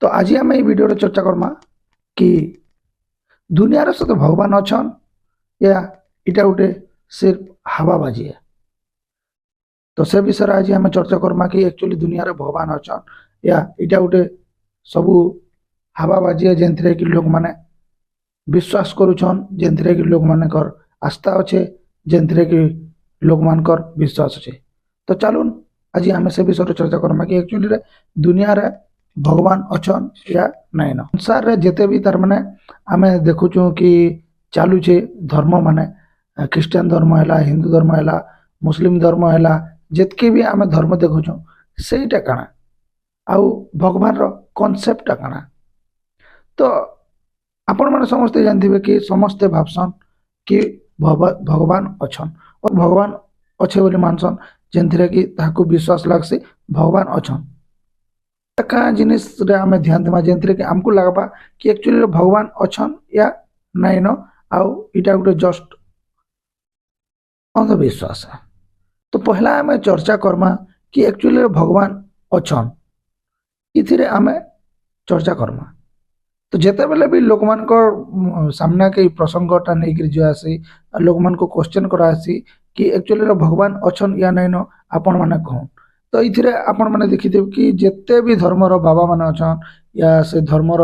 तो आज आम ये वीडियो चर्चा करमा कि दुनियार सत भगवान अच्छन या इटा गोटे सिर्फ हवाबाजी है। तो से विषय आज आम चर्चा करमा कि एक्चुअली दुनियार भगवान अच्छन या इटा गोटे सबू हवाबाजी है जेनथिरे कि लोक माने विश्वास करुछन, जेनथिरे कि लोक मानकर आस्था अच्छे, जेनथिरे कि लोक मानकर विश्वास अच्छे। तो चलून आज आम से विषय चर्चा करमा कि एक्चुअली दुनिया रे भगवान अच्छन या नहीं न। संसार रे जेते भी तार माने आमे देखुछु कि चालुचे धर्म माने ख्रिस्टियन धर्म हैला, हिंदू धर्म हैला, मुस्लिम धर्म हैला, जेतके भी आमे धर्म देखुछु सेटा काना आउ भगवान रो कॉन्सेप्ट काना। तो आपण माने समस्ते जानथिबे कि समस्ते भाबसन कि भगवान अच्छन और भगवान अच्छे बोली मानसन, जेनथिरे कि ताको विश्वास लागसी भगवान अच्छन। का जिनिस रे आमे ध्यान देमा जेनथिरे कि हमको लागबा कि एक्चुअली भगवान अच्छन या नहीं न, आउ इटा गोटे जस्ट अंधविश्वास है। तो पहला आमे चर्चा करमा कि एक्चुअली भगवान अच्छन, इथिरे आमे चर्चा करमा। तो जेते बेले भी लोक मानकर सामना के प्रसंगटा नहीं कर जो आसी, लोक मान को क्वेश्चन करा आसी कि एक्चुअली भगवान अच्छन या नहीं न, आपण माने कहन। तो इथिरे आपण माने देखिथिबे कि जेते भी धर्मर बाबा माने अछन या से धर्मर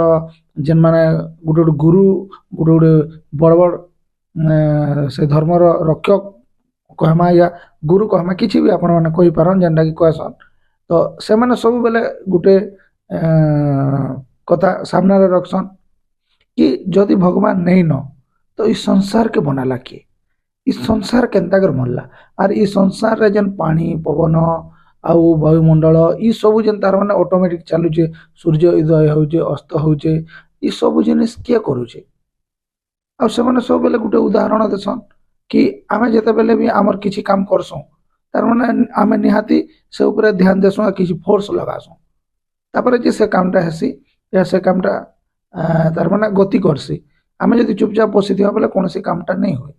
जेन माने गुटे गुटे गुरु गुटे गुटे बड़ बड़ से धर्मर रक्षक कहमा या गुरु कहमा किछि भी आपण माने कहि पारन जेनटा कि कहसन। तो से माने सब बेले गुटे कथा सामने रे रखसन कि जदि भगवान नहीं न तो इस संसार के बनाला किए, इस संसार केनता कर बनला, आर इस संसार रे जेन पानी पवन आउ वायुमंडल ई सब जेन तार माने ऑटोमेटिक चालुचे, सूर्य उदय होउचे अस्त होउचे, ई सब जिनिस किए करूचे। आ से माने सब बेले गुटे उदाहरण देसन कि आमे जेते बेले भी हमर किछि काम करसो तार माने आमे निहाती से ऊपर ध्यान देसो, किछि फोर्स लगासो, तापर जे से कामटा हेसी या से कामटा तार माने गति करसी। आमे जदि चुपचाप बसिथिबा बेले कोनोसी कामटा नहीं होय।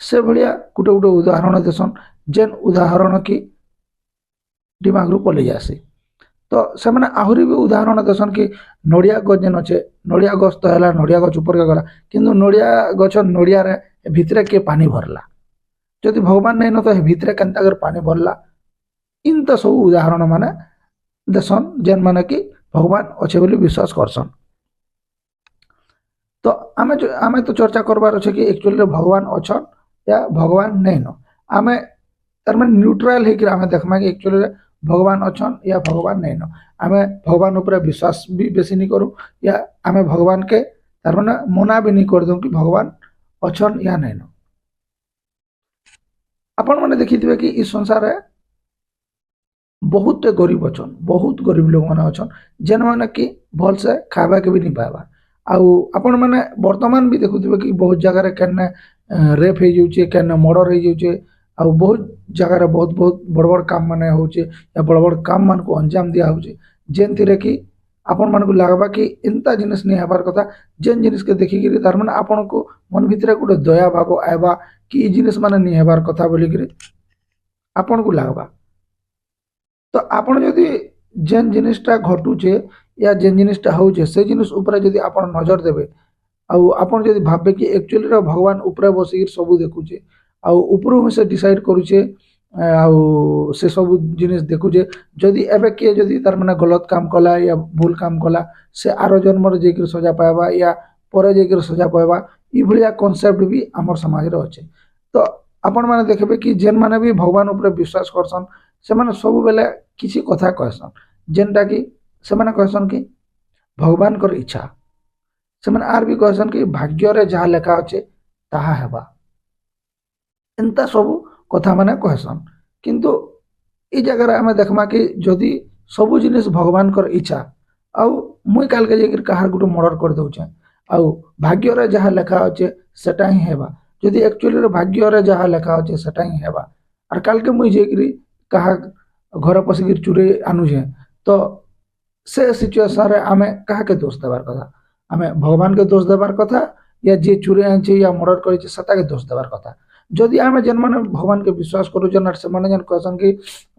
से भलिया गुटे गुटे उदाहरण देसन जेन उदाहरण की दिमाग रू पलि जासी। तो से माने आहुरी भी उदाहरण देसन कि नड़िया गछ जेन अच्छे, नड़िया गछ तो हैला, नड़िया गछ ऊपर के गला, किंतु नड़िया गछ नड़िया रे भितरे के पानी भरला, जदि भगवान नहीं न तो भितरे केनता कर पानी भरला। इन तो सब उदाहरण माने देसन जेन माने कि भगवान अच्छे बोली विश्वास करसन। तो आमे तो चर्चा करबार अच्छे कि एक्चुअली भगवान अच्छन या भगवान नहीं न। आमे तार माने न्यूट्रल है कि आमे देखमा कि एक्चुअली भगवान अच्छन या भगवान नहीं न। आमे भगवान ऊपर विश्वास भी बेसी नहीं करूँ या आमे भगवान के तार माने मना भी नहीं कर दूं कि भगवान अच्छन या नहीं न। आपण माने देखिथिबे कि इस संसार रे बहुत गरीब अच्छन, बहुत गरीब लोग माने अच्छन जेन माने कि भल से खाबा के भी नहीं पाबा। आउ आपण माने वर्तमान भी देखुथिबे कि बहुत जगह रे केने रेप हो जाउचे, केने मर्डर हो जाउचे, आउ बहुत जगह रे बहुत बहुत बड़ बड़ काम माने होचे या बड़ बड़ काम मान को अंजाम दिया होचे, जेन थिरे कि आपण मान को लागबा कि इंता जिनिस नहीं हबार कथा। जेन जिनिस के देखि कि तार माने आपण को मन भितरे गुटे दया भाव आइबा कि ई जिनिस माने नहीं हबार कथा बोली कि आपण को लागबा। तो आपण जदि जेन जिनिसटा घटुचे या जेन जिनिसटा होचे से जिनिस ऊपर जदि आपण नजर देबे, आउ आपण जदि भाबे कि एक्चुअली भगवान ऊपर बसिक सब देखुचे, आउ ऊपर से डिसाइड करूचे, आउ से सब जिनिस देखुचे। जदि एबे के जदि तार माने गलत काम कला या भूल काम कला से आरो जन्म रे जेकर सजा पाएबा या परे जेकर सजा पाएबा, ई भलिया कांसेप्ट भी हमर समाज रे अछि। तो आपण माने देखबे कि जेन माने भी भगवान ऊपर विश्वास करसन से माने सब बेले किछि कथा कहसन जेनटा कि से माने कहसन कि भगवान कर इच्छा, से माने आर भी कहसन कि भाग्य रे जहा लेखा अछि ताहा हेबा। एंता सब कथा माने कहसन, किंतु ई जगह रे हमें देखमा कि जदि सब जिनिस भगवान कर इच्छा आउ मुई काल के जेकर कहार गुटे मर्डर कर दउचे आउ भाग्य रे जहा लेखा अछि सेटा ही हेबा, जदि एक्चुअली रे भाग्य रे जहा लेखा अछि सेटा ही हेबा। आर काल के मुई जेकरी कहा घर पसिक चुरे आनुजे तो से सिचुएशन रे आमे कहा के दोष देबार कथा, आमे भगवान के दोष देबार कथा या जे चुरे आनछे या मर्डर करिछे सेटा के दोष देबार कथा। जदि आमे जेन माने भगवान के विश्वास करू जन से माने जन कहसन कि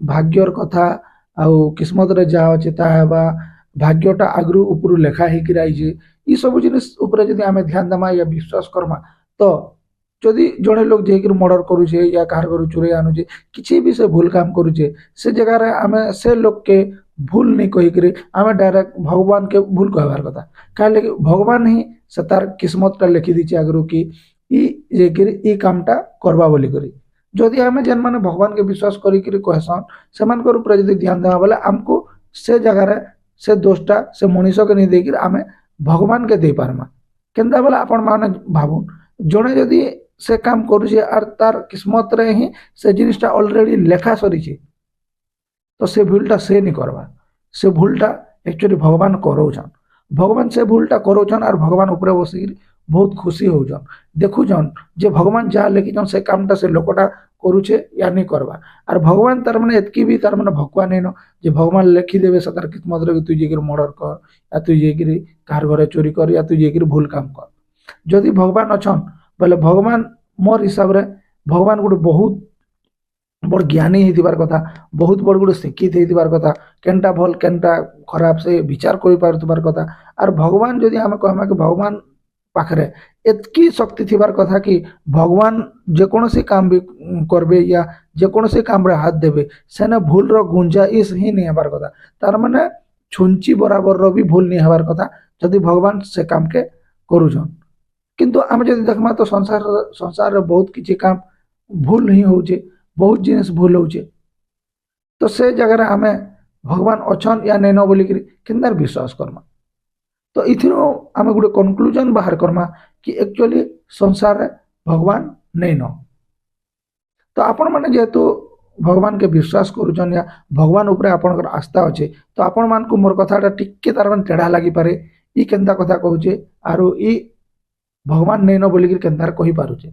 भाग्यर कथा आउ किस्मत रे जा अछि ता हेबा, भाग्यटा आगु ऊपर लेखा होकर आई ये सब जिनिस उपरे जदि आमे ध्यान देमा या विश्वास करमा तो जदि जड़े लोग जाकर मर्डर करुचे या कहार घर चुरे आनुचे किसी भी से भूल काम करुचे से जगह रे आमे से लोग के भूल नहीं कहीकि आमे डायरेक्ट भगवान के भूल कहबार कथा कहे कि भगवान ही से तार किस्मतटा लिखि दीचे आगु कि ई कामटा करबा बोली करी जदि आमे जेन माने भगवान के विश्वास करिकरी कहसन सेमानकर ऊपर जदि ध्यान देवा बोले आमको से जगह रे से दोषटा से मनीष के नहीं देकर आमे भगवान के दे पारमा केनता बोले आपण माने भाबुन जड़े जदि से काम करुचे आर तार किस्मत रे ही से जिनिसटा ऑलरेडी लेखा सरीचे तो से भूलटा से नहीं करवा से भूलटा एक्चुअली भगवान करौछन भगवान से भूलटा करौछन और भगवान ऊपर बसिक बहुत खुशी होउछन देखुछन जे भगवान जहाँ लिखिछन से कामटा से लोकटा करुचे या नहीं करवा और भगवान तार माने एतकी भी तार माने भगवान नहीं न जे भगवान लिखि देबे से तार किस्मत रे तू जेकर मर्डर कर या तू जेकर कार घरे चोरी कर या तू जेकर भूल काम कर जदि भगवान अछन बोले भगवान मोर हिसाब रे भगवान गोटे बहुत बड़ ज्ञानी होइतिबार कथा बहुत बड़ गोटे शिक्षित होइतिबार कथा केनटा भल केनटा खराब से विचार करि पारुतिबार कथा और भगवान जदि आमे कहमा कि भगवान पाखरे एतकी शक्ति थिबार कथा कि भगवान जेकोसी काम भी करबे या जेकोसी काम रे हाथ देबे सेने भूल रो गुंजाइश ही नहीं हेबार कथा तार माने छुंची बराबर रो भी भूल नहीं हेबार कथा जदि भगवान से काम के करूछन किंतु आमे जदि देखमा तो संसार रे बहुत किछि काम भूल नहीं होउचे बहुत जिनिस भूल होउचे तो से जगह रे आमे भगवान अछन या नहीं न बोली कि केनतार विश्वास करमा तो इथिरो आमे गुटे कंक्लूजन बाहर करमा कि एक्चुअली संसार रे भगवान नहीं न तो आपण माने जेहेतु भगवान के विश्वास करूछन या भगवान ऊपर आपनकर आस्था अच्छे तो आपण मान को मोर कथाटा टिके तार माने टेढ़ा लागि पारे ई केनता कथा कहूचे आरो ई भगवान नहीं न बोलिक केनतार कहि पारुचे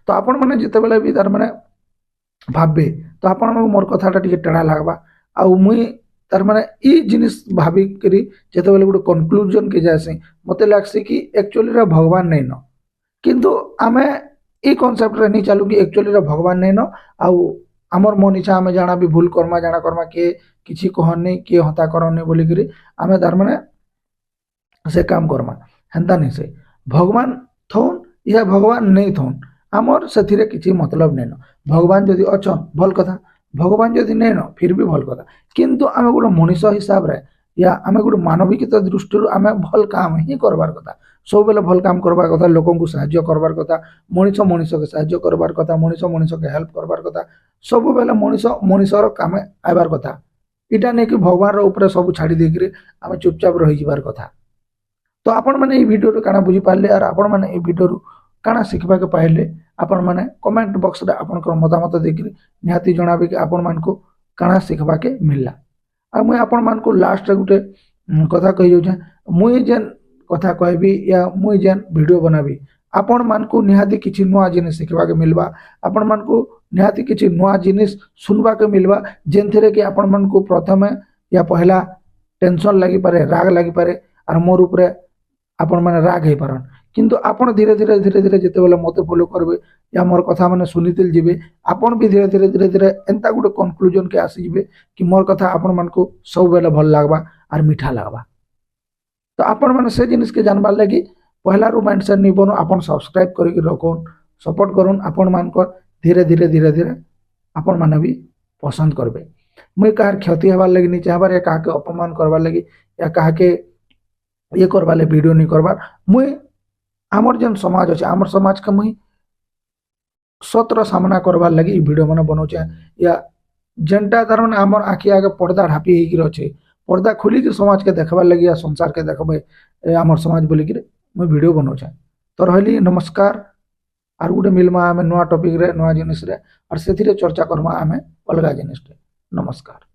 तो आपण माने जिते बेले भी तार माने भाबे तो आपण माने मोर कथाटा टिके टेढ़ा लागबा आ मुई तार माने ई जिनिस भाबी करी जिते बेले गुटे कंक्लूजन के जायसे मते लागसे कि एक्चुअली रे भगवान नहीं न किंतु आमे ई कांसेप्ट रे नहीं चालू कि एक्चुअली रे भगवान नहीं न आउ आमर मन इच्छा आमे जाना भी भूल करमा जाना करमा के किछि कहन नहीं के हता करन नहीं बोली करी आमे तार माने से काम करमा हेंता नहीं से भगवान थौन या भगवान नहीं थौन आमर से किसी मतलब नहीं न भगवान जदि अछन भल कथा भगवान जदि नहीं न फिर भी भल कथा किंतु आमे गोटे मनीष हिसाब रे या आमे गोटे मानविकता दृष्टि आमे भल काम ही करबार कथा सब बेले भल काम करबार कथा लोकन को सहायता करबार कथा मनीष मनीष के सहायता करबार कथा मनीष मनीष के हेल्प करबार कथा सब बेले मनीष मनीषर काम आइबार कथा इटा नहीं कि भगवान रो ऊपर सब छाड़ी देकरी आमे चुपचाप रही जिबार कथा तो आपण माने ई वीडियो रो काना बुझी पाले और आपण माने ई वीडियो रो काना सिखबा के पाइले आपण माने कमेंट बॉक्स रे आपनकर मतामत देकरी निहाती जणाबे कि आपण मान को काना सिखबा के मिलला आ मुई आपण मान को लास्ट रे गुटे कथा कहि जाउ छ मुई जेन कथा कहबी या मुई जेन वीडियो बनाबी आपण मान को निहाती किछि नुआ जिनिस सिखबा के मिलबा आपण मान को निहाती किछि नुआ जिनिस सुनबा के मिलबा जेनथरे कि आपण मान को प्रथमे या पहला टेंशन लागि पारे राग लागि पारे और मोर ऊपर आपण माने राग हे पारन किंतु आपण धीरे धीरे जेते बेले मते फॉलो करबे या मोर कथा माने सुनितिल जिबे आपण भी धीरे धीरे एंता गुटे कंक्लूजन के आसी जिबे कि मोर कथा आपण मान को सब बेले भल लागबा और मीठा लागबा तो आपण माने से जिनिस के जानबार लागि पहला रो माइंडसेट नि बनो आपण सब्सक्राइब करिक रखोन सपोर्ट करूँ आपण मान को धीरे धीरे आपण माने भी पसंद करबे मुई कहार क्षति हेबार लगी नहीं चाहबार या काके अपमान करबार लगी या काके ये करबाले वीडियो नहीं करबार मुई आमर जेन समाज अच्छे आमर समाज के मुई सत्र सामना करबार लगी वीडियो माने बनाउछे या जेनटा तार माने आमर आखि आगे पर्दा ढापी हेकि रछे पर्दा खोली के समाज के देखबार लगी या संसार के देखबे आमर समाज बोली कि मुई वीडियो बनाउछे तो रहली नमस्कार आर गुटे मिलमा आमे नुआ टॉपिक रे नुआ जिनिस रे और सेथिरे चर्चा करमा आमे अलगा जिनिस रे नमस्कार।